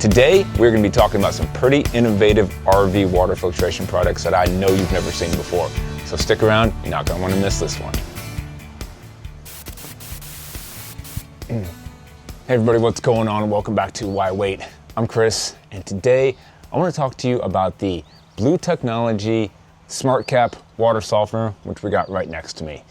Today, we're going to be talking about some pretty innovative RV water filtration products that I know you've never seen before. So stick around, you're not going to want to miss this one. Hey everybody, what's going on? Welcome back to Why Wait. I'm Chris, and today I want to talk to you about the Blu Technology Smart Cap water softener, which we got right next to me.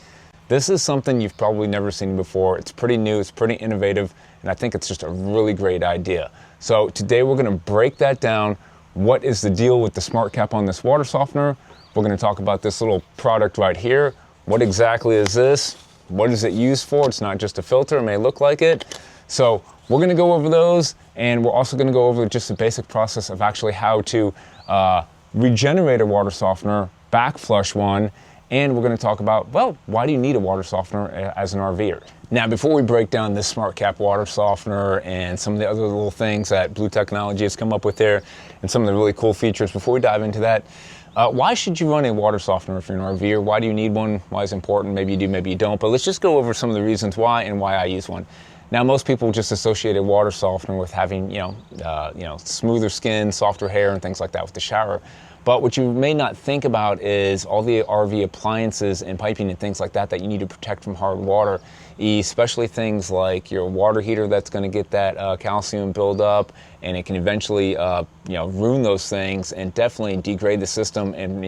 This is something you've probably never seen before. It's pretty new, it's pretty innovative, and I think it's just a really great idea. So today we're going to break that down. What is the deal with the Smart Cap on this water softener? We're going to talk about this little product right here. What exactly is this? What is it used for? It's not just a filter, it may look like it. So we're going to go over those, and we're also going to go over just the basic process of actually how to regenerate a water softener, backflush one, and we're going to talk about, well, why do you need a water softener as an RVer? Now, before we break down this Smart Cap water softener and some of the other little things that Blu Technology has come up with there and some of the really cool features, before we dive into that, why should you run a water softener if you're an RVer? Why do you need one? Why is it important? Maybe you do, maybe you don't, but let's just go over some of the reasons why and why I use one. Now, most people just associate a water softener with having, smoother skin, softer hair, and things like that with the shower. But what you may not think about is all the RV appliances and piping and things like that you need to protect from hard water, especially things like your water heater that's going to get that calcium build up, and it can eventually ruin those things and definitely degrade the system, and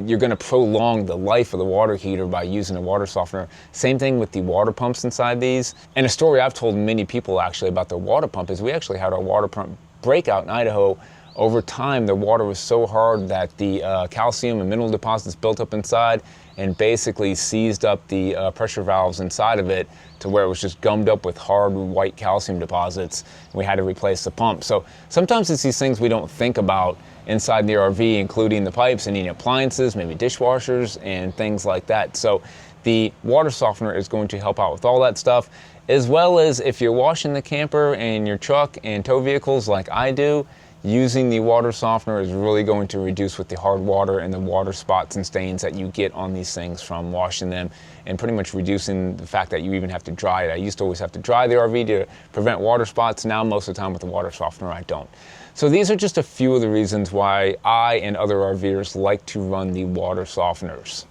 you're going to prolong the life of the water heater by using a water softener. Same thing with the water pumps inside these. And a story I've told many people actually about the water pump is we actually had our water pump break out in Idaho. Over time, the water was so hard that the calcium and mineral deposits built up inside and basically seized up the pressure valves inside of it to where it was just gummed up with hard white calcium deposits. We had to replace the pump. So sometimes it's these things we don't think about inside the RV, including the pipes and any appliances, maybe dishwashers and things like that. So the water softener is going to help out with all that stuff, as well as if you're washing the camper and your truck and tow vehicles like I do, using the water softener is really going to reduce with the hard water and the water spots and stains that you get on these things from washing them, and pretty much reducing the fact that you even have to dry it. I used to always have to dry the RV to prevent water spots. Now most of the time with the water softener I don't. So these are just a few of the reasons why I and other RVers like to run the water softeners.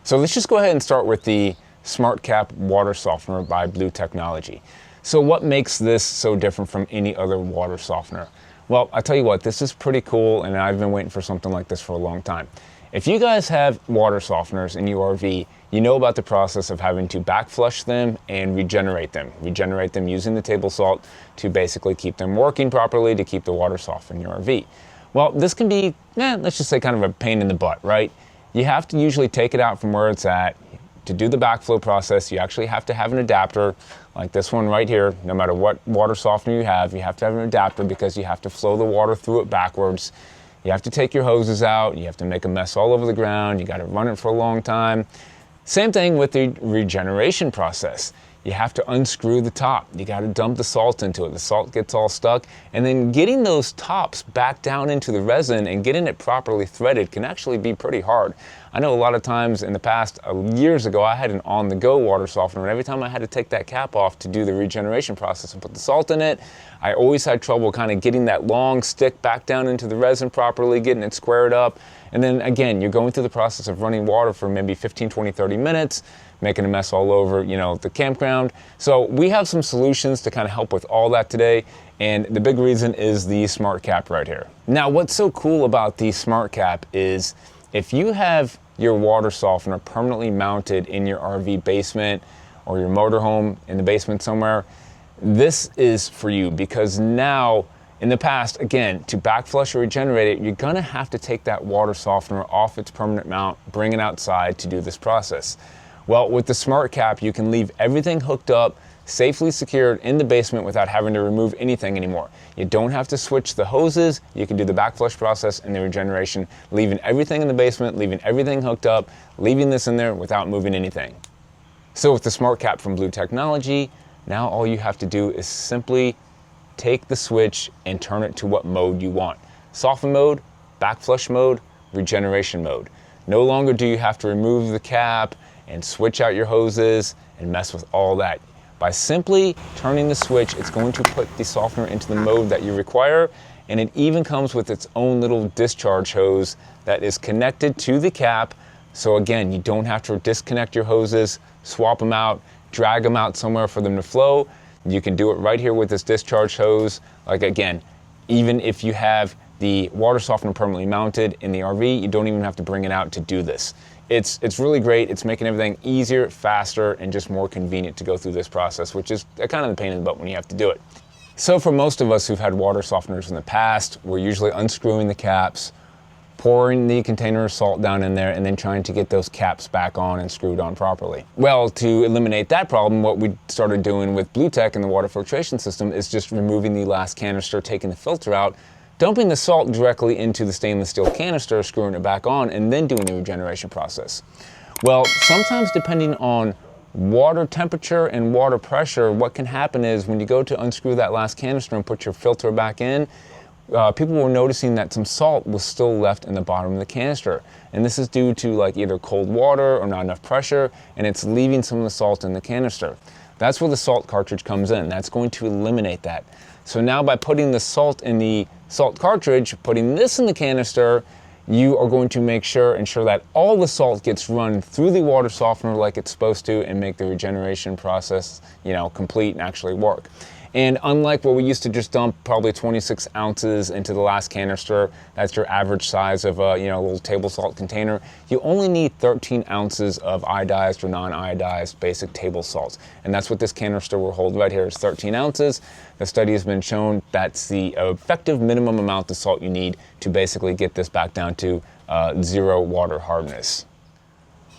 So let's just go ahead and start with the Smart Cap water softener by Blu Technology. So what makes this so different from any other water softener? Well, I tell you what, this is pretty cool, and I've been waiting for something like this for a long time. If you guys have water softeners in your RV, you know about the process of having to backflush them and regenerate them. Regenerate them using the table salt to basically keep them working properly, to keep the water soft in your RV. Well, this can be, let's just say kind of a pain in the butt, right? You have to usually take it out from where it's at. To do the backflow process, you actually have to have an adapter like this one right here. No matter what water softener you have to have an adapter because you have to flow the water through it backwards. You have to take your hoses out, you have to make a mess all over the ground, you got to run it for a long time. Same thing with the regeneration process. You have to unscrew the top. You got to dump the salt into it. The salt gets all stuck, and then getting those tops back down into the resin and getting it properly threaded can actually be pretty hard. I know a lot of times in the past, years ago, I had an on-the-go water softener, and every time I had to take that cap off to do the regeneration process and put the salt in it, I always had trouble kind of getting that long stick back down into the resin properly, getting it squared up. And then again, you're going through the process of running water for maybe 15, 20, 30 minutes, making a mess all over, the campground. So we have some solutions to kind of help with all that today. And the big reason is the Smart Cap right here. Now, what's so cool about the Smart Cap is if you have your water softener permanently mounted in your RV basement or your motorhome in the basement somewhere, this is for you, because now, in the past, again, to backflush or regenerate it, you're gonna have to take that water softener off its permanent mount, bring it outside to do this process. Well, with the Smart Cap, you can leave everything hooked up, safely secured in the basement without having to remove anything anymore. You don't have to switch the hoses. You can do the backflush process and the regeneration, leaving everything in the basement, leaving everything hooked up, leaving this in there without moving anything. So with the Smart Cap from Blu Technology, now all you have to do is simply take the switch and turn it to what mode you want. Soften mode, backflush mode, regeneration mode. No longer do you have to remove the cap and switch out your hoses and mess with all that. By simply turning the switch, it's going to put the softener into the mode that you require, and it even comes with its own little discharge hose that is connected to the cap. So again, you don't have to disconnect your hoses, swap them out, drag them out somewhere for them to flow. You can do it right here with this discharge hose. Like again, even if you have the water softener permanently mounted in the RV, you don't even have to bring it out to do this. It's really great. It's making everything easier, faster, and just more convenient to go through this process, which is kind of the pain in the butt when you have to do it. So for most of us who've had water softeners in the past, we're usually unscrewing the caps, pouring the container of salt down in there, and then trying to get those caps back on and screwed on properly. Well, to eliminate that problem, what we started doing with Blu Tech and the water filtration system is just removing the last canister, taking the filter out, dumping the salt directly into the stainless steel canister, screwing it back on, and then doing the regeneration process. Well, sometimes depending on water temperature and water pressure, what can happen is when you go to unscrew that last canister and put your filter back in, people were noticing that some salt was still left in the bottom of the canister. And this is due to like either cold water or not enough pressure, and it's leaving some of the salt in the canister. That's where the salt cartridge comes in. That's going to eliminate that. So now by putting the salt in the salt cartridge, putting this in the canister, you are going to ensure that all the salt gets run through the water softener like it's supposed to and make the regeneration process, complete and actually work. And unlike what we used to just dump probably 26 ounces into the last canister, that's your average size of a little table salt container, you only need 13 ounces of iodized or non-iodized basic table salt. And that's what this canister will hold right here is 13 ounces. The study has been shown that's the effective minimum amount of salt you need to basically get this back down to zero water hardness.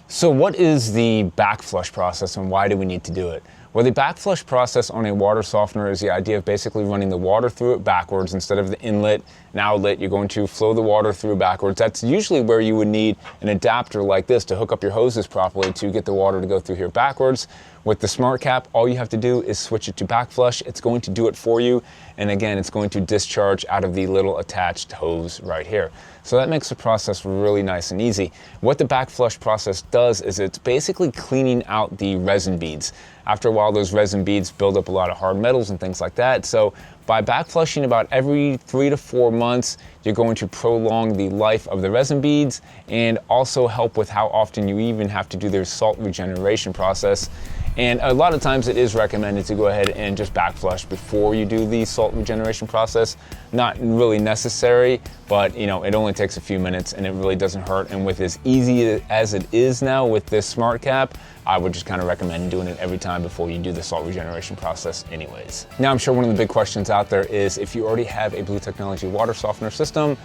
So what is the backflush process and why do we need to do it? Well, the backflush process on a water softener is the idea of basically running the water through it backwards. Instead of the inlet and outlet, you're going to flow the water through backwards. That's usually where you would need an adapter like this to hook up your hoses properly to get the water to go through here backwards. With the Smart Cap, all you have to do is switch it to backflush. It's going to do it for you. And again, it's going to discharge out of the little attached hose right here. So that makes the process really nice and easy. What the backflush process does is it's basically cleaning out the resin beads. After a while, those resin beads build up a lot of hard metals and things like that. So by backflushing about every 3 to 4 months, you're going to prolong the life of the resin beads and also help with how often you even have to do their salt regeneration process. And a lot of times it is recommended to go ahead and just backflush before you do the salt regeneration process. Not really necessary, but it only takes a few minutes and it really doesn't hurt. And with as easy as it is now with this Smart Cap, I would just kind of recommend doing it every time before you do the salt regeneration process anyways. Now I'm sure one of the big questions out there is if you already have a Blu Technology water softener system,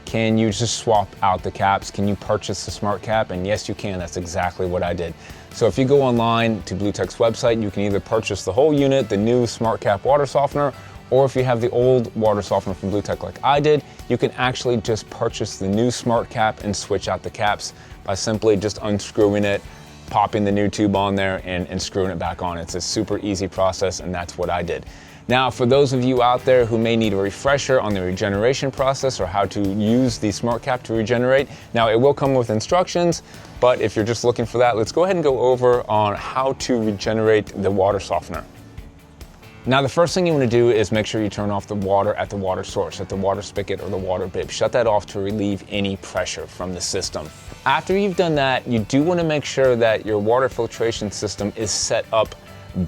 can you just swap out the caps? Can you purchase the Smart Cap? And yes, you can. That's exactly what I did. So if you go online to Blu Tech's website, you can either purchase the whole unit, the new Smart Cap water softener, or if you have the old water softener from Blu Tech like I did, you can actually just purchase the new Smart Cap and switch out the caps by simply just unscrewing it, popping the new tube on there and screwing it back on. It's a super easy process, and that's what I did. Now, for those of you out there who may need a refresher on the regeneration process or how to use the Smart Cap to regenerate, now it will come with instructions, but if you're just looking for that, let's go ahead and go over on how to regenerate the water softener. Now, the first thing you want to do is make sure you turn off the water at the water source, at the water spigot or the water bib. Shut that off to relieve any pressure from the system. After you've done that, you do want to make sure that your water filtration system is set up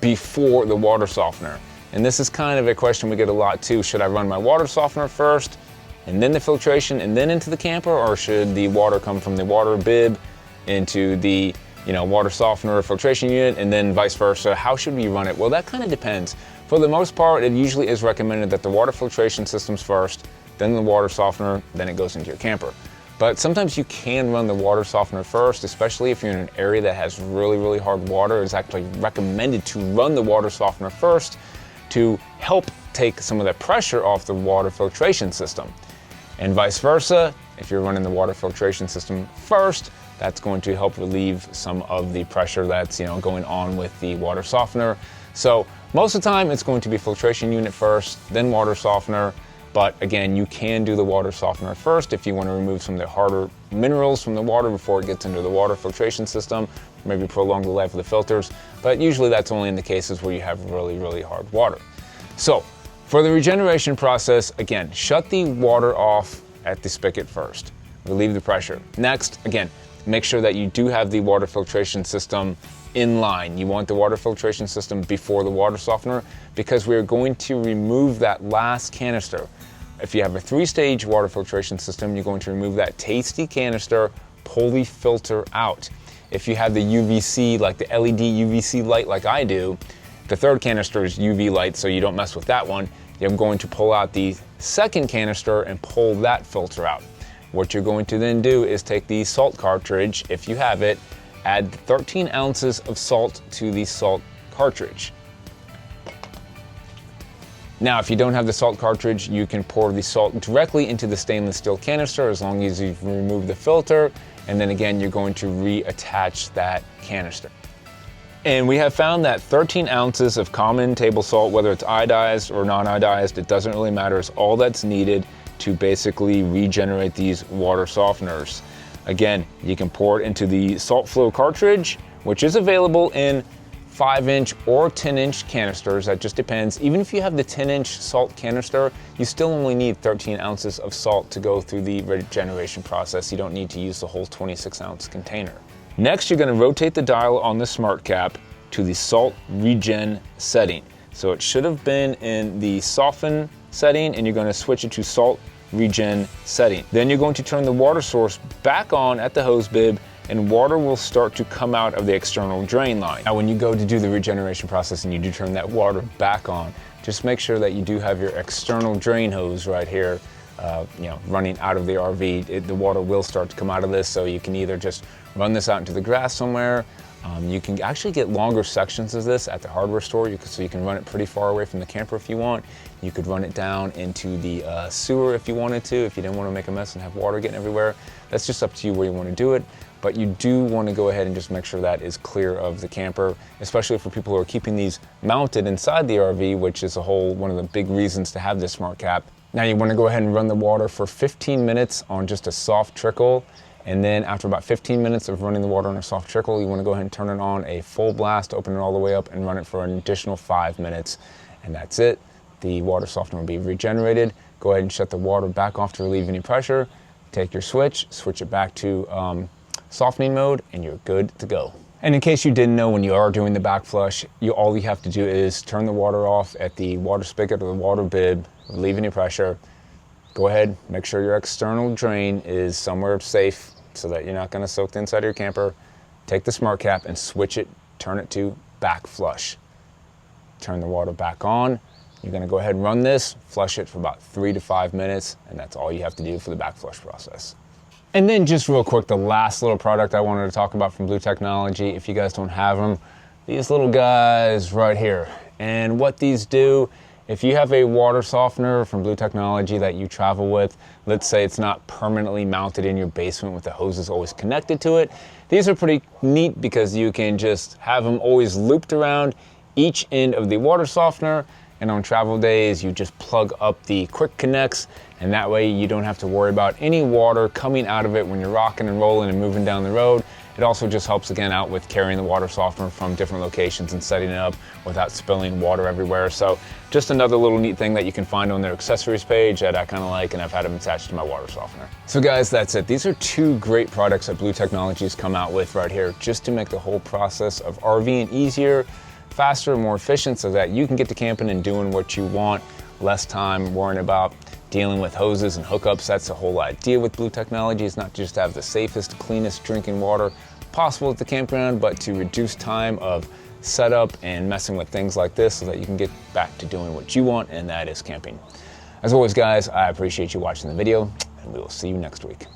before the water softener. And this is kind of a question we get a lot too. Should I run my water softener first and then the filtration and then into the camper, or should the water come from the water bib into the water softener filtration unit and then vice versa? How should we run it? Well, that kind of depends. For the most part, it usually is recommended that the water filtration system's first, then the water softener, then it goes into your camper. But sometimes you can run the water softener first, especially if you're in an area that has really, really hard water. It's actually recommended to run the water softener first to help take some of the pressure off the water filtration system. And vice versa, if you're running the water filtration system first, that's going to help relieve some of the pressure that's going on with the water softener. So most of the time it's going to be filtration unit first, then water softener. But again, you can do the water softener first if you want to remove some of the harder minerals from the water before it gets into the water filtration system, maybe prolong the life of the filters. But usually that's only in the cases where you have really, really hard water. So for the regeneration process, again, shut the water off at the spigot first. Relieve the pressure. Next, again, make sure that you do have the water filtration system in line. You want the water filtration system before the water softener because we're going to remove that last canister. If you have a 3-stage water filtration system, you're going to remove that tasty canister, pull the filter out. If you have the UVC, like the LED UVC light like I do, the 3rd canister is UV light, so you don't mess with that one. You're going to pull out the 2nd canister and pull that filter out. What you're going to then do is take the salt cartridge, if you have it, add 13 ounces of salt to the salt cartridge. Now, if you don't have the salt cartridge, you can pour the salt directly into the stainless steel canister as long as you've removed the filter, and then again, you're going to reattach that canister. And we have found that 13 ounces of common table salt, whether it's iodized or non-iodized, it doesn't really matter, it's all that's needed to basically regenerate these water softeners. Again, you can pour it into the salt flow cartridge, which is available in 5-inch or 10-inch canisters. That just depends. Even if you have the 10-inch salt canister, you still only need 13 ounces of salt to go through the regeneration process. You don't need to use the whole 26-ounce container. Next, you're going to rotate the dial on the Smart Cap to the salt regen setting. So it should have been in the soften setting, and you're going to switch it to salt regen setting. Then you're going to turn the water source back on at the hose bib, and water will start to come out of the external drain line. Now, when you go to do the regeneration process and you do turn that water back on, just make sure that you do have your external drain hose right here, running out of the RV. The water will start to come out of this, so you can either just run this out into the grass somewhere. You can actually get longer sections of this at the hardware store, so you can run it pretty far away from the camper if you want. You could run it down into the sewer if you wanted to, if you didn't want to make a mess and have water getting everywhere. That's just up to you where you want to do it. But you do want to go ahead and just make sure that is clear of the camper, especially for people who are keeping these mounted inside the RV, which is one of the big reasons to have this Smart Cap. Now you want to go ahead and run the water for 15 minutes on just a soft trickle. And then after about 15 minutes of running the water on a soft trickle, you want to go ahead and turn it on a full blast, open it all the way up, and run it for an additional 5 minutes. And that's it. The water softener will be regenerated. Go ahead and shut the water back off to relieve any pressure. Take your switch it back to softening mode, and you're good to go. And in case you didn't know, when you are doing the back flush, all you have to do is turn the water off at the water spigot or the water bib, relieve any pressure. Go ahead, make sure your external drain is somewhere safe so that you're not going to soak the inside of your camper. Take the Smart Cap and switch it, turn it to back flush. Turn the water back on. You're going to go ahead and run this, flush it for about 3 to 5 minutes, and that's all you have to do for the back flush process. And then just real quick, the last little product I wanted to talk about from Blu Technology, if you guys don't have them, these little guys right here. And what these do, if you have a water softener from Blu Technology that you travel with, let's say it's not permanently mounted in your basement with the hoses always connected to it, these are pretty neat because you can just have them always looped around each end of the water softener, and on travel days you just plug up the quick connects, and that way you don't have to worry about any water coming out of it when you're rocking and rolling and moving down the road. It also just helps again out with carrying the water softener from different locations and setting it up without spilling water everywhere. So just another little neat thing that you can find on their accessories page that I kind of like, and I've had them attached to my water softener. So guys, that's it. These are 2 great products that Blu Technology's come out with right here, just to make the whole process of RVing easier, faster, more efficient, so that you can get to camping and doing what you want, less time worrying about dealing with hoses and hookups. That's the whole idea with Blu Technology, is not just to have the safest, cleanest drinking water possible at the campground, but to reduce time of setup and messing with things like this so that you can get back to doing what you want, and that is camping. As always, guys, I appreciate you watching the video, and we will see you next week.